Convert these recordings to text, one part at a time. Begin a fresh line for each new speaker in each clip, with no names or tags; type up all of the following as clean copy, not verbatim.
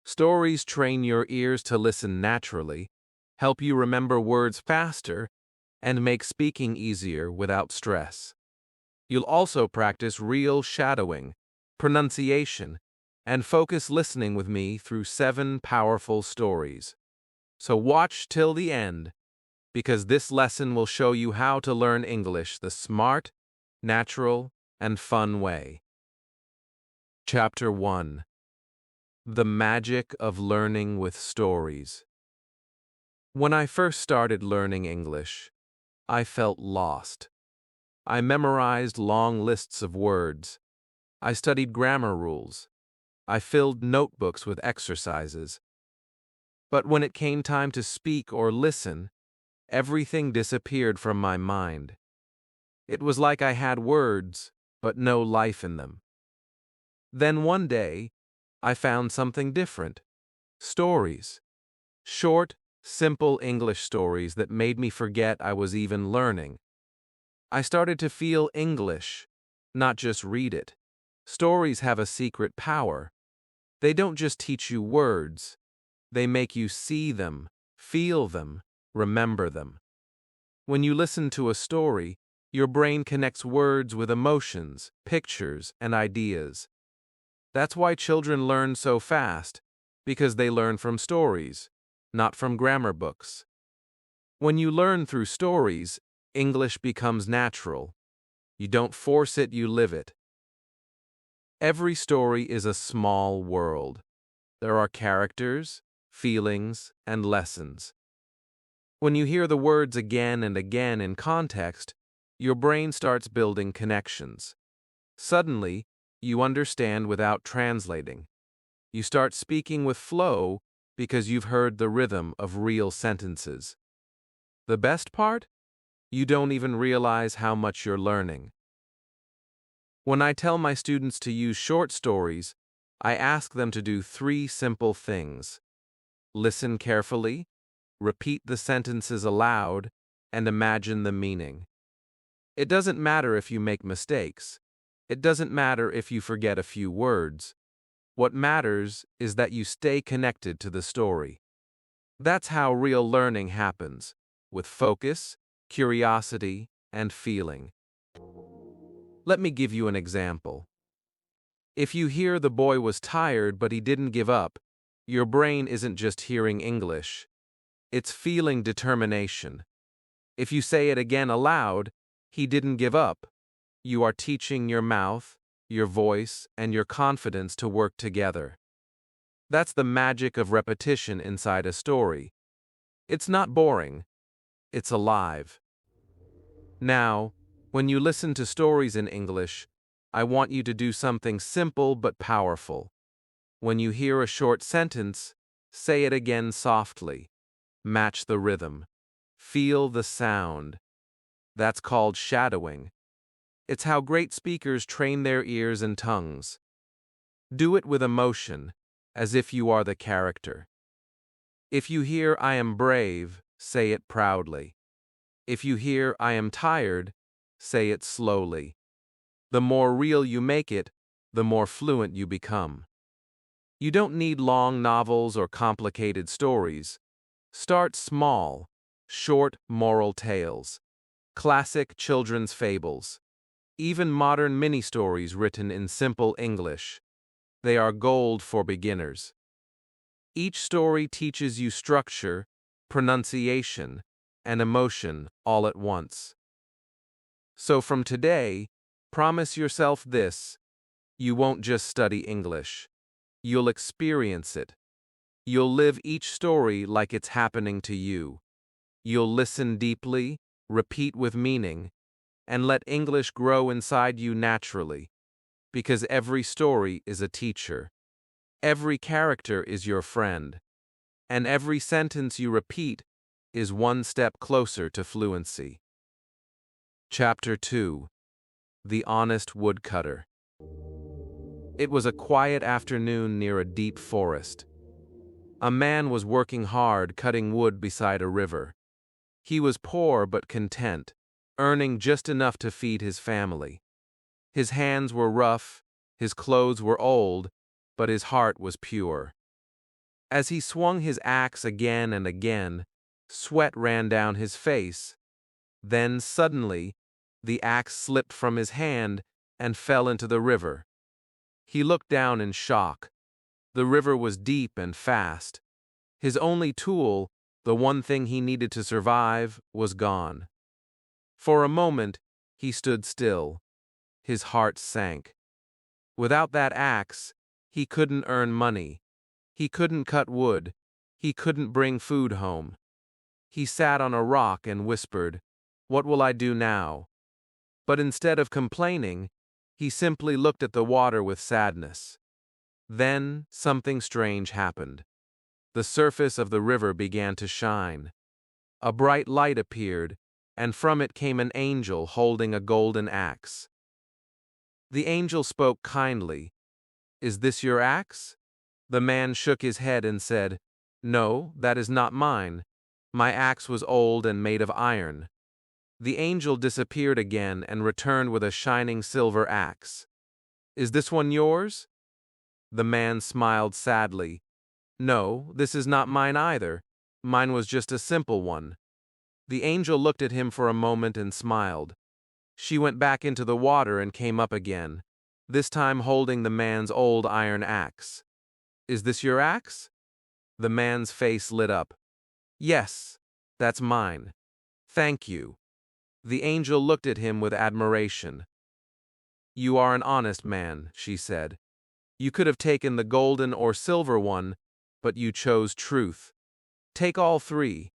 Stories train your ears to listen naturally, help you remember words faster, and make speaking easier without stress. You'll also practice real shadowing, pronunciation, and focus listening with me through 7 powerful stories. So watch till the end, because this lesson will show you how to learn English the smart, natural, and fun way. Chapter 1. The Magic of Learning with Stories. When I first started learning English, I felt lost. I memorized long lists of words. I studied grammar rules. I filled notebooks with exercises. But when it came time to speak or listen, everything disappeared from my mind. It was like I had words, but no life in them. Then one day, I found something different. Stories. Short, simple English stories that made me forget I was even learning. I started to feel English, not just read it. Stories have a secret power. They don't just teach you words. They make you see them, feel them, remember them. When you listen to a story, your brain connects words with emotions, pictures, and ideas. That's why children learn so fast, because they learn from stories, not from grammar books. When you learn through stories, English becomes natural. You don't force it, you live it. Every story is a small world. There are characters, feelings, and lessons. When you hear the words again and again in context, your brain starts building connections. Suddenly, you understand without translating. You start speaking with flow because you've heard the rhythm of real sentences. The best part? You don't even realize how much you're learning. When I tell my students to use short stories, I ask them to do 3 simple things. Listen carefully, repeat the sentences aloud, and imagine the meaning. It doesn't matter if you make mistakes. It doesn't matter if you forget a few words. What matters is that you stay connected to the story. That's how real learning happens, with focus, curiosity, and feeling. Let me give you an example. If you hear the boy was tired but he didn't give up, your brain isn't just hearing English. It's feeling determination. If you say it again aloud, he didn't give up. You are teaching your mouth, your voice, and your confidence to work together. That's the magic of repetition inside a story. It's not boring. It's alive. Now, when you listen to stories in English, I want you to do something simple but powerful. When you hear a short sentence, say it again softly. Match the rhythm. Feel the sound. That's called shadowing. It's how great speakers train their ears and tongues. Do it with emotion, as if you are the character. If you hear "I am brave," say it proudly. If you hear "I am tired," say it slowly. The more real you make it, the more fluent you become. You don't need long novels or complicated stories. Start small, short moral tales, classic children's fables, even modern mini-stories written in simple English. They are gold for beginners. Each story teaches you structure, pronunciation, and emotion all at once. So from today, promise yourself this: you won't just study English. You'll experience it. You'll live each story like it's happening to you. You'll listen deeply, repeat with meaning, and let English grow inside you naturally, because every story is a teacher. Every character is your friend, and every sentence you repeat is one step closer to fluency. Chapter 2. The Honest Woodcutter. It was a quiet afternoon near a deep forest. A man was working hard cutting wood beside a river. He was poor but content, earning just enough to feed his family. His hands were rough, his clothes were old, but his heart was pure. As he swung his axe again and again, sweat ran down his face. Then, suddenly, the axe slipped from his hand and fell into the river. He looked down in shock. The river was deep and fast. His only tool, the one thing he needed to survive, was gone. For a moment, he stood still. His heart sank. Without that axe, he couldn't earn money. He couldn't cut wood. He couldn't bring food home. He sat on a rock and whispered, "What will I do now?" But instead of complaining, he simply looked at the water with sadness. Then something strange happened. The surface of the river began to shine. A bright light appeared, and from it came an angel holding a golden axe. The angel spoke kindly. "Is this your axe?" The man shook his head and said, "No, that is not mine. My axe was old and made of iron." The angel disappeared again and returned with a shining silver axe. "Is this one yours?" The man smiled sadly. "No, this is not mine either. Mine was just a simple one." The angel looked at him for a moment and smiled. She went back into the water and came up again, this time holding the man's old iron axe. "Is this your axe?" The man's face lit up. "Yes, that's mine. Thank you." The angel looked at him with admiration. "You are an honest man," she said. "You could have taken the golden or silver one, but you chose truth. Take all three.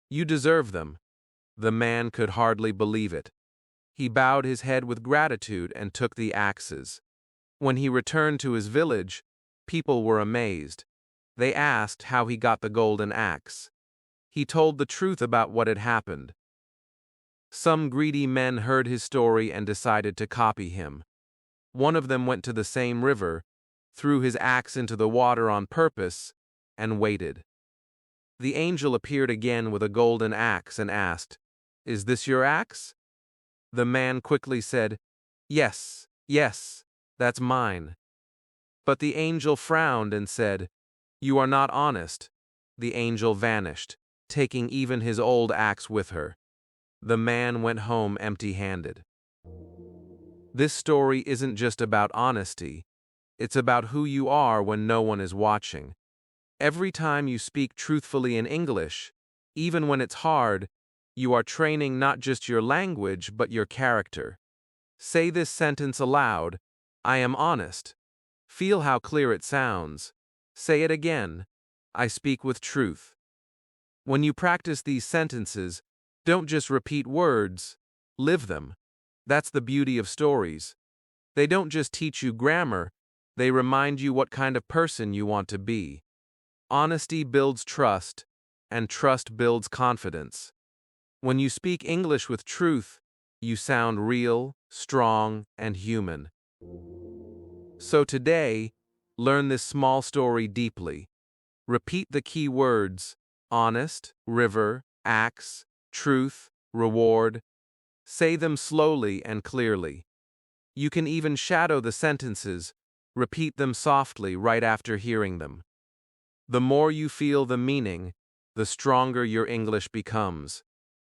You deserve them." The man could hardly believe it. He bowed his head with gratitude and took the axes. When he returned to his village, people were amazed. They asked how he got the golden axe. He told the truth about what had happened. Some greedy men heard his story and decided to copy him. One of them went to the same river, threw his axe into the water on purpose, and waited. The angel appeared again with a golden axe and asked, "Is this your axe?" The man quickly said, "Yes, yes, that's mine." But the angel frowned and said, "You are not honest." The angel vanished, taking even his old axe with her. The man went home empty-handed. This story isn't just about honesty. It's about who you are when no one is watching. Every time you speak truthfully in English, even when it's hard, you are training not just your language but your character. Say this sentence aloud: "I am honest." Feel how clear it sounds. Say it again: "I speak with truth." When you practice these sentences, don't just repeat words, live them. That's the beauty of stories. They don't just teach you grammar, they remind you what kind of person you want to be. Honesty builds trust, and trust builds confidence. When you speak English with truth, you sound real, strong, and human. So today, learn this small story deeply. Repeat the key words: honest, river, axe, truth, reward. Say them slowly and clearly. You can even shadow the sentences, repeat them softly right after hearing them. The more you feel the meaning, the stronger your English becomes.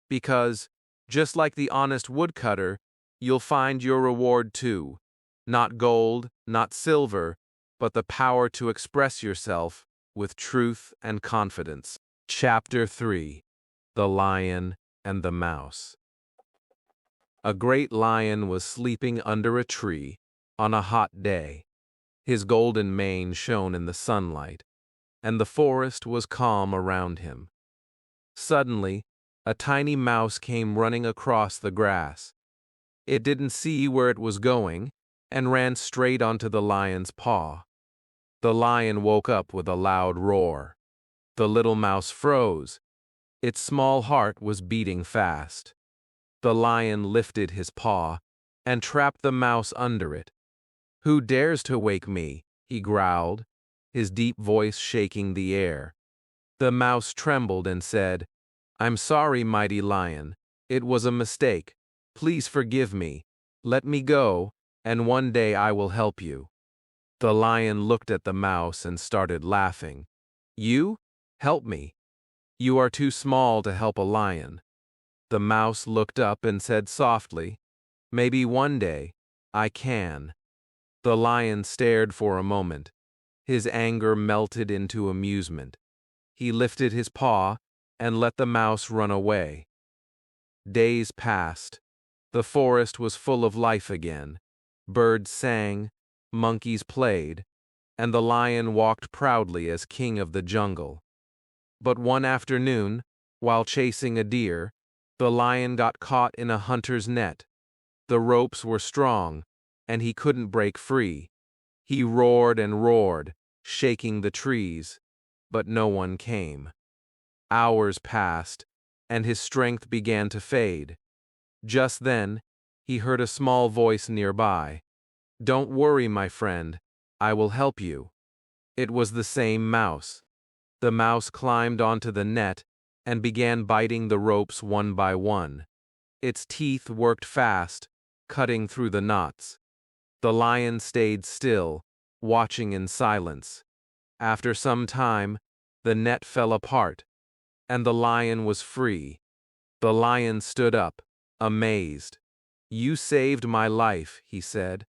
Because, just like the honest woodcutter, you'll find your reward too. Not gold, not silver, but the power to express yourself with truth and confidence. Chapter 3: The Lion and the Mouse. A great lion was sleeping under a tree on a hot day. His golden mane shone in the sunlight, and the forest was calm around him. Suddenly, a tiny mouse came running across the grass. It didn't see where it was going and ran straight onto the lion's paw. The lion woke up with a loud roar. The little mouse froze. Its small heart was beating fast. The lion lifted his paw and trapped the mouse under it. "Who dares to wake me?" he growled, his deep voice shaking the air. The mouse trembled and said, "I'm sorry, mighty lion. It was a mistake. Please forgive me. Let me go, and one day I will help you." The lion looked at the mouse and started laughing. You? Help me. You are too small to help a lion. The mouse looked up and said softly, Maybe one day, I can. The lion stared for a moment. His anger melted into amusement. He lifted his paw and let the mouse run away. Days passed. The forest was full of life again. Birds sang, monkeys played, and the lion walked proudly as king of the jungle. But one afternoon, while chasing a deer, the lion got caught in a hunter's net. The ropes were strong, and he couldn't break free. He roared and roared, shaking the trees, but no one came. Hours passed, and his strength began to fade. Just then, he heard a small voice nearby. Don't worry, my friend, I will help you. It was the same mouse. The mouse climbed onto the net and began biting the ropes one by one. Its teeth worked fast, cutting through the knots. The lion stayed still, watching in silence. After some time, the net fell apart, and the lion was free. The lion stood up, amazed. You saved my life, he said.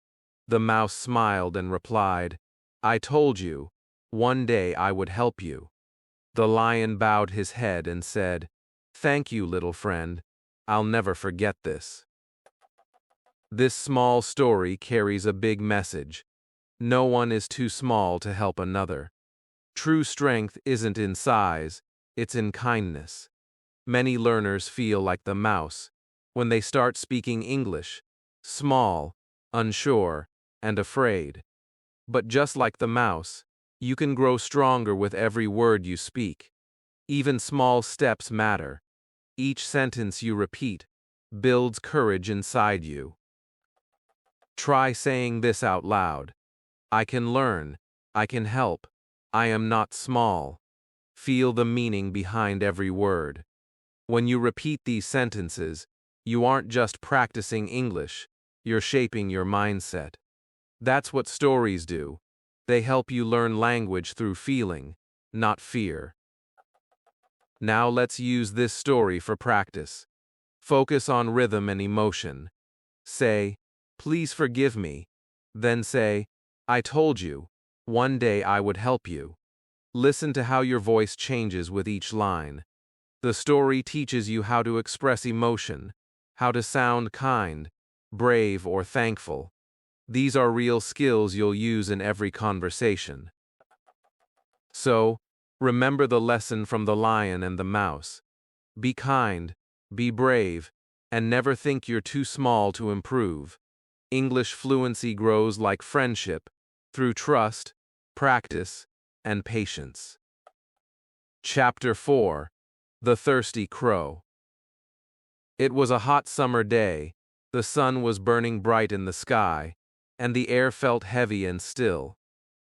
The mouse smiled and replied, I told you, one day I would help you. The lion bowed his head and said, Thank you, little friend. I'll never forget this. This small story carries a big message. No one is too small to help another. True strength isn't in size, it's in kindness. Many learners feel like the mouse when they start speaking English, small, unsure, and afraid. But just like the mouse, you can grow stronger with every word you speak. Even small steps matter. Each sentence you repeat builds courage inside you. Try saying this out loud. I can learn. I can help. I am not small. Feel the meaning behind every word. When you repeat these sentences, you aren't just practicing English, you're shaping your mindset. That's what stories do. They help you learn language through feeling, not fear. Now let's use this story for practice. Focus on rhythm and emotion. Say, Please forgive me. Then say, I told you, one day I would help you. Listen to how your voice changes with each line. The story teaches you how to express emotion, how to sound kind, brave, or thankful. These are real skills you'll use in every conversation. So, remember the lesson from the lion and the mouse. Be kind, be brave, and never think you're too small to improve. English fluency grows like friendship, through trust, practice, and patience. Chapter 4. The Thirsty Crow. It was a hot summer day, the sun was burning bright in the sky, and the air felt heavy and still.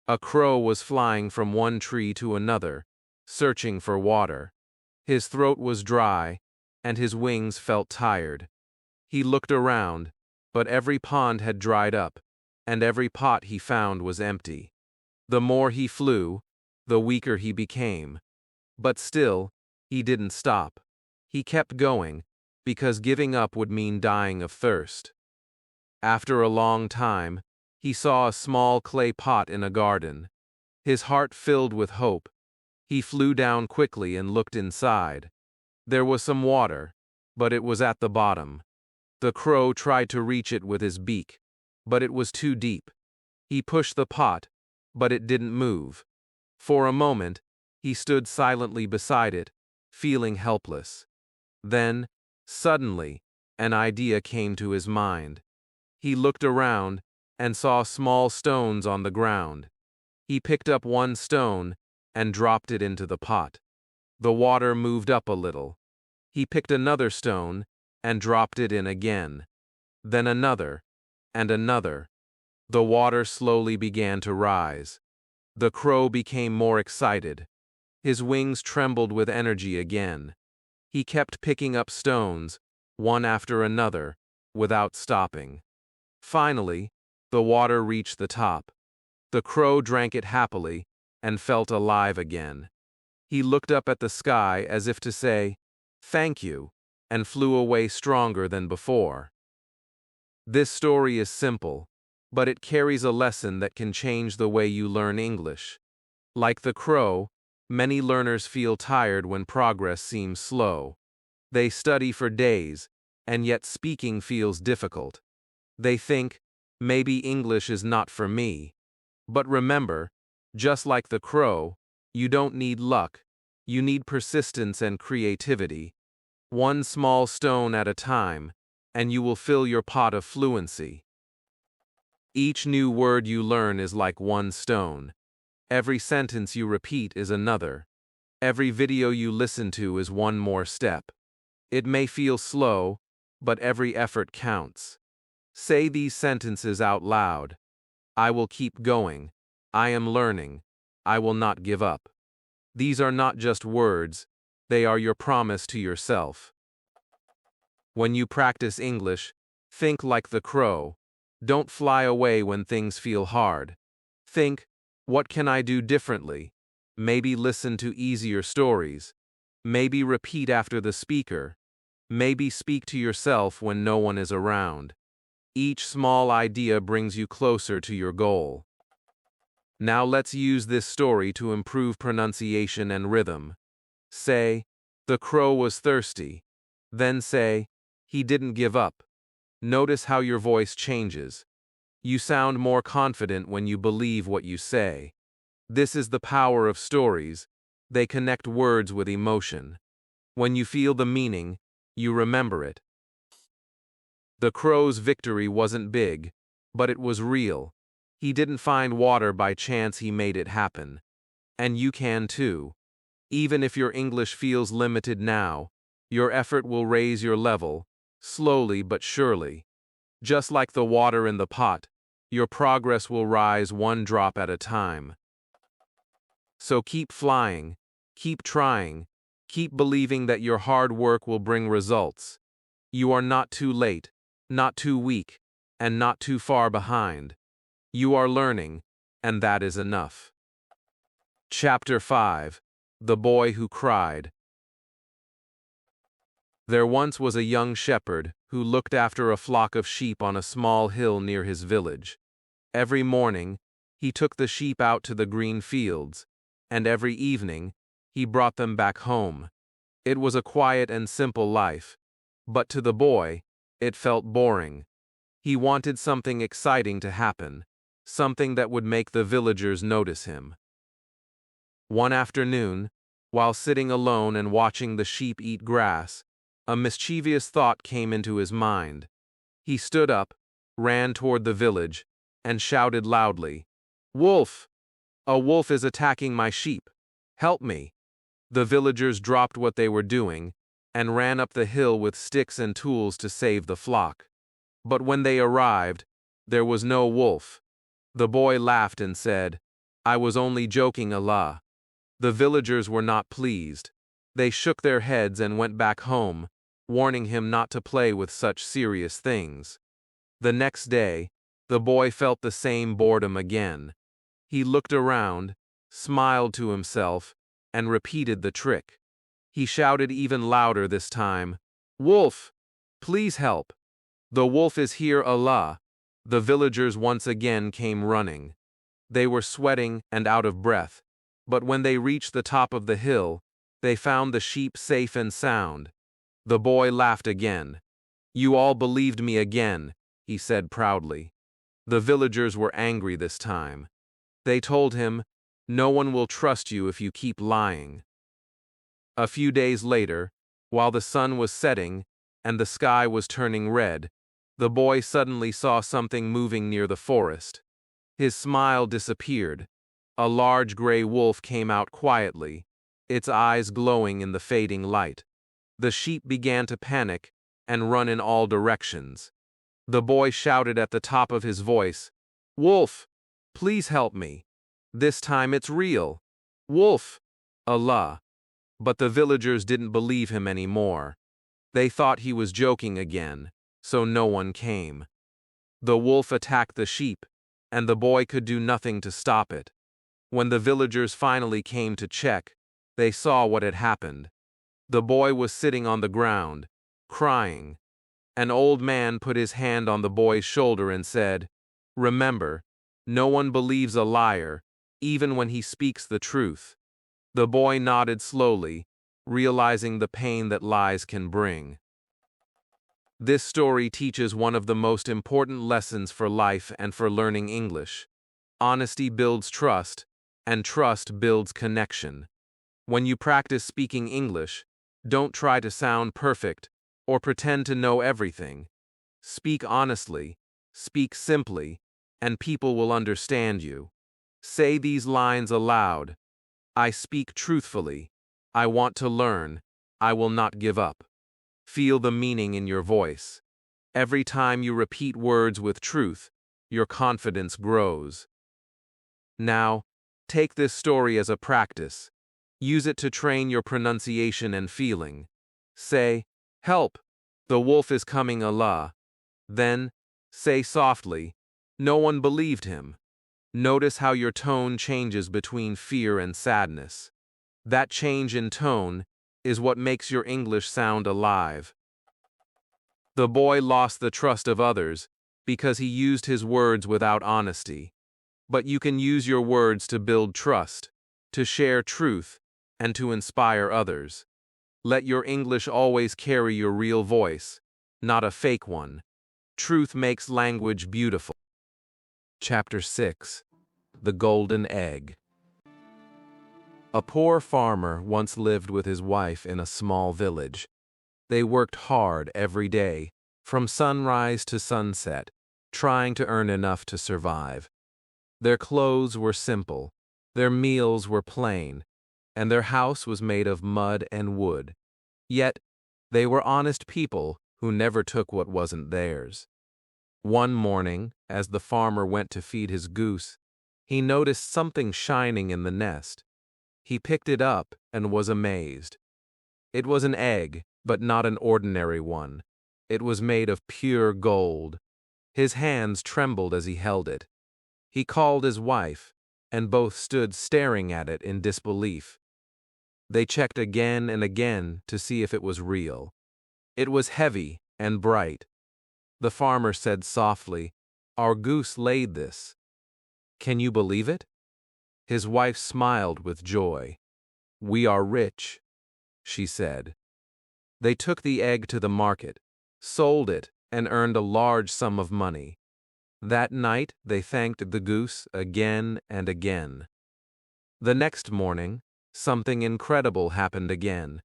A crow was flying from one tree to another, searching for water. His throat was dry, and his wings felt tired. He looked around, but every pond had dried up, and every pot he found was empty. The more he flew, the weaker he became. But still, he didn't stop. He kept going, because giving up would mean dying of thirst. After a long time, he saw a small clay pot in a garden. His heart filled with hope. He flew down quickly and looked inside. There was some water, but it was at the bottom. The crow tried to reach it with his beak, but it was too deep. He pushed the pot, but it didn't move. For a moment, he stood silently beside it, feeling helpless. Then, suddenly, an idea came to his mind. He looked around and saw small stones on the ground. He picked up one stone and dropped it into the pot. The water moved up a little. He picked another stone and dropped it in again. Then another, and another. The water slowly began to rise. The crow became more excited. His wings trembled with energy again. He kept picking up stones, one after another, without stopping. Finally, the water reached the top. The crow drank it happily and felt alive again. He looked up at the sky as if to say, "Thank you," and flew away stronger than before. This story is simple, but it carries a lesson that can change the way you learn English. Like the crow, many learners feel tired when progress seems slow. They study for days, and yet speaking feels difficult. They think, maybe English is not for me. But remember, just like the crow, you don't need luck. You need persistence and creativity. One small stone at a time, and you will fill your pot of fluency. Each new word you learn is like one stone. Every sentence you repeat is another. Every video you listen to is one more step. It may feel slow, but every effort counts. Say these sentences out loud. I will keep going. I am learning. I will not give up. These are not just words, they are your promise to yourself. When you practice English, think like the crow. Don't fly away when things feel hard. Think, what can I do differently? Maybe listen to easier stories. Maybe repeat after the speaker. Maybe speak to yourself when no one is around. Each small idea brings you closer to your goal. Now let's use this story to improve pronunciation and rhythm. Say, the crow was thirsty. Then say, he didn't give up. Notice how your voice changes. You sound more confident when you believe what you say. This is the power of stories. They connect words with emotion. When you feel the meaning, you remember it. The crow's victory wasn't big, but it was real. He didn't find water by chance, he made it happen. And you can too. Even if your English feels limited now, your effort will raise your level, slowly but surely. Just like the water in the pot, your progress will rise one drop at a time. So keep flying, keep trying, keep believing that your hard work will bring results. You are not too late, not too weak, and not too far behind. You are learning, and that is enough. Chapter 5: The Boy Who Cried. There once was a young shepherd who looked after a flock of sheep on a small hill near his village. Every morning, he took the sheep out to the green fields, and every evening, he brought them back home. It was a quiet and simple life, but to the boy, it felt boring. He wanted something exciting to happen, something that would make the villagers notice him. One afternoon, while sitting alone and watching the sheep eat grass, a mischievous thought came into his mind. He stood up, ran toward the village, and shouted loudly, "Wolf! A wolf is attacking my sheep! Help me!" The villagers dropped what they were doing and ran up the hill with sticks and tools to save the flock. But when they arrived, there was no wolf. The boy laughed and said, "I was only joking, Allah." The villagers were not pleased. They shook their heads and went back home, warning him not to play with such serious things. The next day, the boy felt the same boredom again. He looked around, smiled to himself, and repeated the trick. He shouted even louder this time, "Wolf! Please help! The wolf is here, Allah!" The villagers once again came running. They were sweating and out of breath, but when they reached the top of the hill, they found the sheep safe and sound. The boy laughed again. "You all believed me again," he said proudly. The villagers were angry this time. They told him, "No one will trust you if you keep lying." A few days later, while the sun was setting and the sky was turning red, the boy suddenly saw something moving near the forest. His smile disappeared. A large gray wolf came out quietly, its eyes glowing in the fading light. The sheep began to panic and run in all directions. The boy shouted at the top of his voice, "Wolf, please help me. This time it's real. Wolf, Allah." But the villagers didn't believe him anymore. They thought he was joking again, so no one came. The wolf attacked the sheep, and the boy could do nothing to stop it. When the villagers finally came to check, They saw what had happened. The boy was sitting on the ground, crying. An old man put his hand on the boy's shoulder and said, "Remember, no one believes a liar, even when he speaks the truth." The boy nodded slowly, realizing the pain that lies can bring. This story teaches one of the most important lessons for life and for learning English. Honesty builds trust, and trust builds connection. When you practice speaking English, don't try to sound perfect or pretend to know everything. Speak honestly, speak simply, and people will understand you. Say these lines aloud. I speak truthfully. I want to learn. I will not give up. Feel the meaning in your voice. Every time you repeat words with truth, your confidence grows. Now, take this story as a practice. Use it to train your pronunciation and feeling. Say, "Help! The wolf is coming, Allah." Then, say softly, "No one believed him." Notice how your tone changes between fear and sadness. That change in tone is what makes your English sound alive. The boy lost the trust of others because he used his words without honesty. But you can use your words to build trust, to share truth, and to inspire others. Let your English always carry your real voice, not a fake one. Truth makes language beautiful. Chapter 6. The Golden Egg. A poor farmer once lived with his wife in a small village. They worked hard every day, from sunrise to sunset, trying to earn enough to survive. Their clothes were simple, their meals were plain, and their house was made of mud and wood. Yet, they were honest people who never took what wasn't theirs. One morning, as the farmer went to feed his goose, he noticed something shining in the nest. He picked it up and was amazed. It was an egg, but not an ordinary one. It was made of pure gold. His hands trembled as he held it. He called his wife, and both stood staring at it in disbelief. They checked again and again to see if it was real. It was heavy and bright. The farmer said softly, "Our goose laid this. Can you believe it?" His wife smiled with joy. "We are rich," she said. They took the egg to the market, sold it, and earned a large sum of money. That night they thanked the goose again and again. The next morning, something incredible happened again.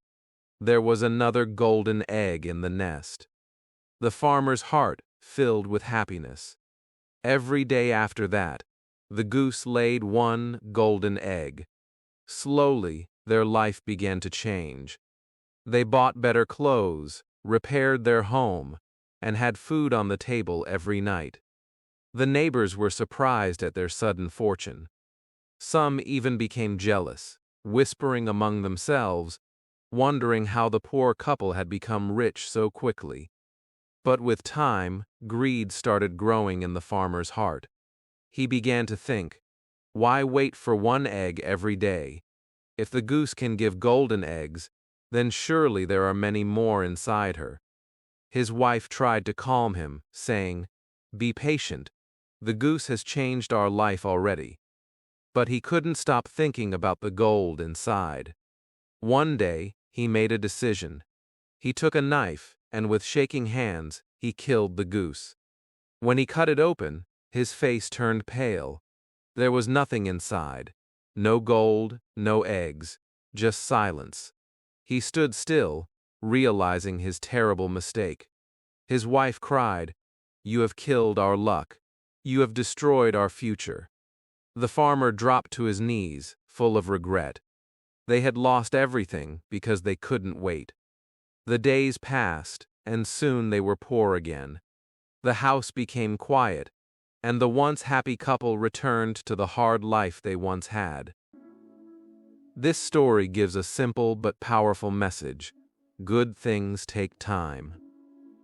There was another golden egg in the nest. The farmer's heart filled with happiness. Every day after that, the goose laid one golden egg. Slowly, their life began to change. They bought better clothes, repaired their home, and had food on the table every night. The neighbors were surprised at their sudden fortune. Some even became jealous, whispering among themselves, wondering how the poor couple had become rich so quickly. But with time, greed started growing in the farmer's heart. He began to think, why wait for one egg every day? If the goose can give golden eggs, then surely there are many more inside her. His wife tried to calm him, saying, "Be patient. The goose has changed our life already." But he couldn't stop thinking about the gold inside. One day, he made a decision. He took a knife, and with shaking hands, he killed the goose. When he cut it open, his face turned pale. There was nothing inside. No gold, no eggs, just silence. He stood still, realizing his terrible mistake. His wife cried, "You have killed our luck. You have destroyed our future." The farmer dropped to his knees, full of regret. They had lost everything because they couldn't wait. The days passed, and soon they were poor again. The house became quiet, and the once happy couple returned to the hard life they once had. This story gives a simple but powerful message. Good things take time.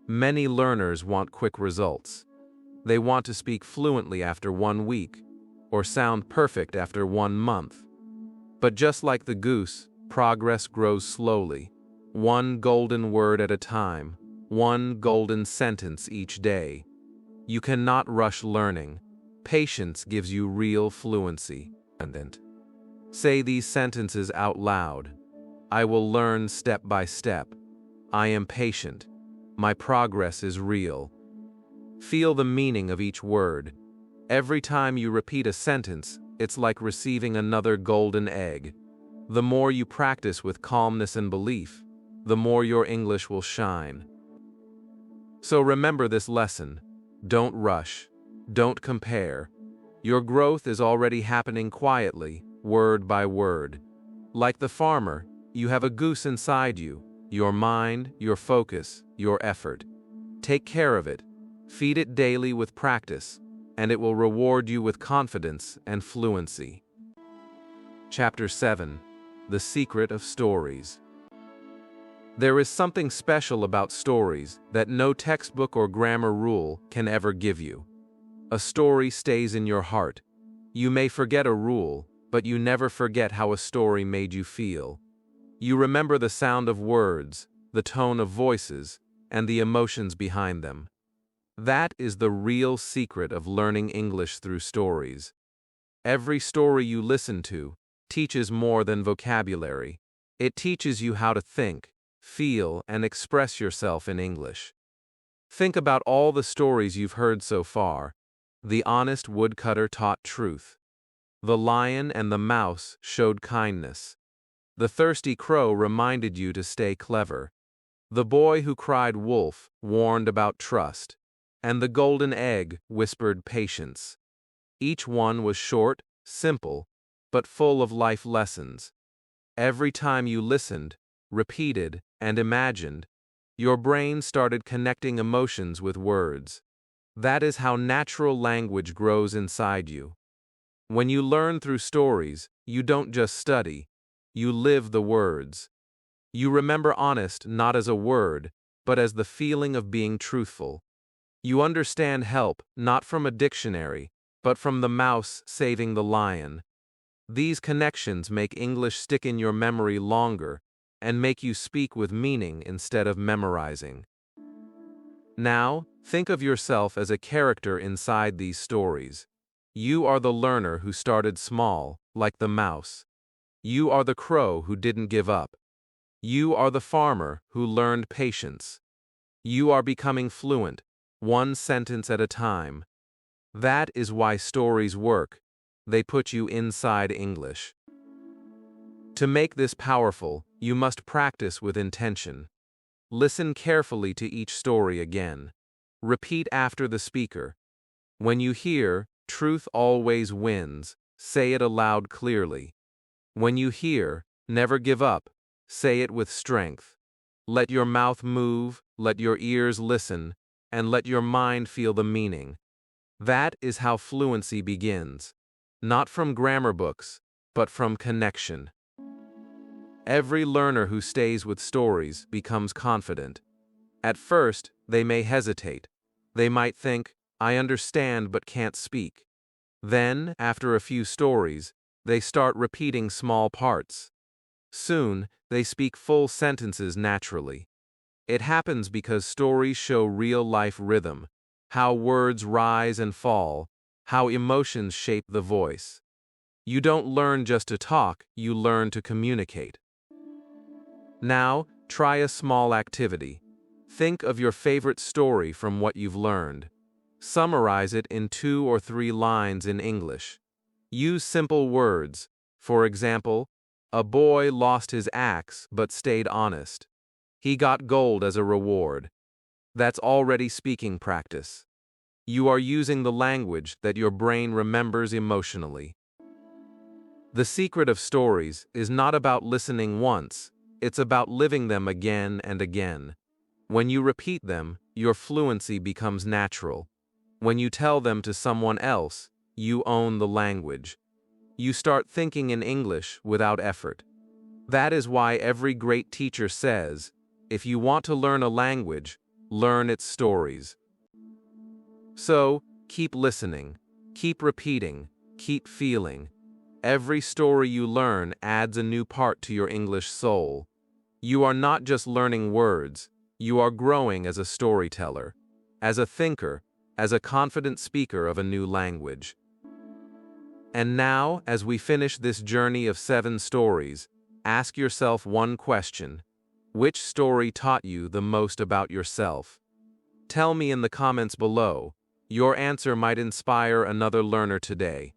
Many learners want quick results. They want to speak fluently after 1 week, or sound perfect after 1 month. But just like the goose, progress grows slowly, one golden word at a time, one golden sentence each day. You cannot rush learning. Patience gives you real fluency. And say these sentences out loud. I will learn step by step. I am patient. My progress is real. Feel the meaning of each word. Every time you repeat a sentence, it's like receiving another golden egg. The more you practice with calmness and belief, the more your English will shine. So remember this lesson. Don't rush. Don't compare. Your growth is already happening quietly, word by word. Like the farmer, you have a goose inside you, your mind, your focus, your effort. Take care of it. Feed it daily with practice, and it will reward you with confidence and fluency. Chapter 7. The Secret of Stories. There is something special about stories that no textbook or grammar rule can ever give you. A story stays in your heart. You may forget a rule, but you never forget how a story made you feel. You remember the sound of words, the tone of voices, and the emotions behind them. That is the real secret of learning English through stories. Every story you listen to teaches more than vocabulary. It teaches you how to think, feel, and express yourself in English. Think about all the stories you've heard so far. The honest woodcutter taught truth. The lion and the mouse showed kindness. The thirsty crow reminded you to stay clever. The boy who cried wolf warned about trust. And the golden egg whispered patience. Each one was short, simple, but full of life lessons. Every time you listened, repeated, and imagined, your brain started connecting emotions with words. That is how natural language grows inside you. When you learn through stories, you don't just study, you live the words. You remember honest not as a word, but as the feeling of being truthful. You understand help not from a dictionary, but from the mouse saving the lion. These connections make English stick in your memory longer and make you speak with meaning instead of memorizing. Now, think of yourself as a character inside these stories. You are the learner who started small, like the mouse. You are the crow who didn't give up. You are the farmer who learned patience. You are becoming fluent, one sentence at a time. That is why stories work. They put you inside English. To make this powerful, you must practice with intention. Listen carefully to each story again. Repeat after the speaker. When you hear, truth always wins, say it aloud clearly. When you hear, never give up, say it with strength. Let your mouth move, let your ears listen, and let your mind feel the meaning. That is how fluency begins. Not from grammar books, but from connection. Every learner who stays with stories becomes confident. At first, they may hesitate. They might think, I understand but can't speak. Then, after a few stories, they start repeating small parts. Soon, they speak full sentences naturally. It happens because stories show real-life rhythm, how words rise and fall, how emotions shape the voice. You don't learn just to talk, you learn to communicate. Now, try a small activity. Think of your favorite story from what you've learned. Summarize it in 2 or 3 lines in English. Use simple words. For example, a boy lost his axe but stayed honest. He got gold as a reward. That's already speaking practice. You are using the language that your brain remembers emotionally. The secret of stories is not about listening once, it's about living them again and again. When you repeat them, your fluency becomes natural. When you tell them to someone else, you own the language. You start thinking in English without effort. That is why every great teacher says, if you want to learn a language, learn its stories. So, keep listening, keep repeating, keep feeling. Every story you learn adds a new part to your English soul. You are not just learning words, you are growing as a storyteller, as a thinker, as a confident speaker of a new language. And now, as we finish this journey of 7 stories, ask yourself one question. Which story taught you the most about yourself? Tell me in the comments below. Your answer might inspire another learner today.